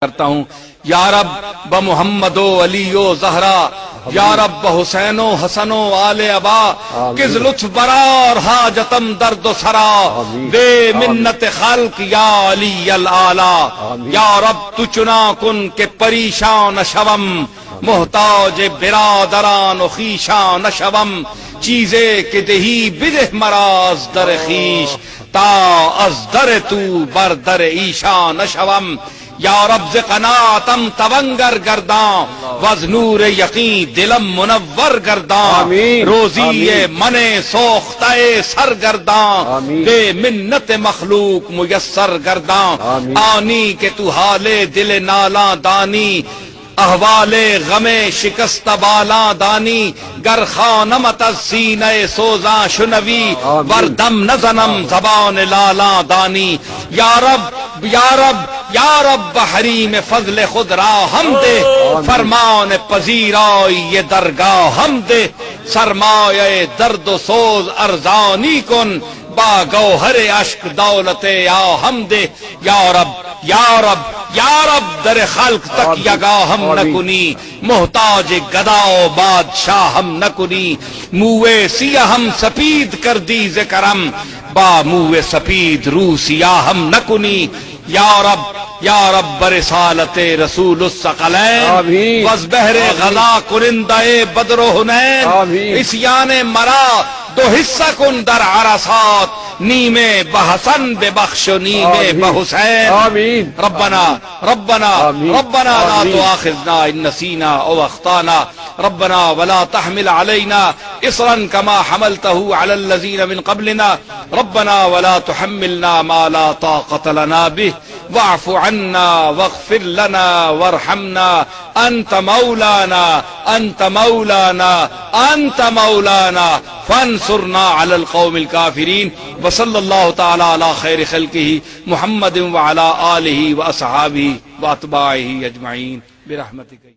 کرتا ہوں یا رب بمحمد و علی و زہرا، یا رب بحسین و حسن و آل ابا، کس لطف برا اور حاجتم درد و سرا، بے منت خلق یا علی الاعلی، یا رب تو چنا کن کہ پریشان شوم، محتاج برادران و خیشان شوم، چیزے کہ دہی بدہ مراز در خیش، تا از در تو بر در ایشان شوم، یا رب ز قناعتم تونگر گرداں، وز نور یقین دلم منور گرداں، روزی من سوختہ سرگرداں، بے منت مخلوق میسر گرداں، آنی کہ تو حال دل نالاں دانی، احوال غم شکست بالاں دانی، گر خانمت از سینہ سوزاں شنوی، وردم نزنم زبان لالاں دانی، یا رب یا رب یا رب بحریم فضل خود را ہم دے، فرمان پذیرائی یہ درگاہ ہم دے، سرمایہ درد و سوز ارزانی کن، با گوہر اشک دولت یا ہم دے، یا رب یا رب یا رب در خلق تک یگا ہم نکنی، محتاج گدا و بادشاہ ہم نکنی، موے سیاہ ہم سپید کر دی ذکرم، با موے سپید رو سیاہ ہم نکنی، یا رب برسالت رسول الثقلین، وز بحر غلا کنندہ بدر و حنین، اسیان مرا دو حصہ کن در عرصات، نیم بحسن ببخش و نیم بحسین، ربنا لا تؤاخذنا ان نسینا او اخطانا، ربنا ولا تحمل علينا اصرا كما حملته على الذين من قبلنا، ربنا ولا تحملنا ما لا طاقة لنا به، واعف عنا واغفر لنا وارحمنا، انت مولانا انت مولانا انت مولانا فانصرنا على القوم الكافرين، وصلى الله تعالى على خير خلقه محمد وعلى آله وأصحابه وأتباعه أجمعين برحمتك.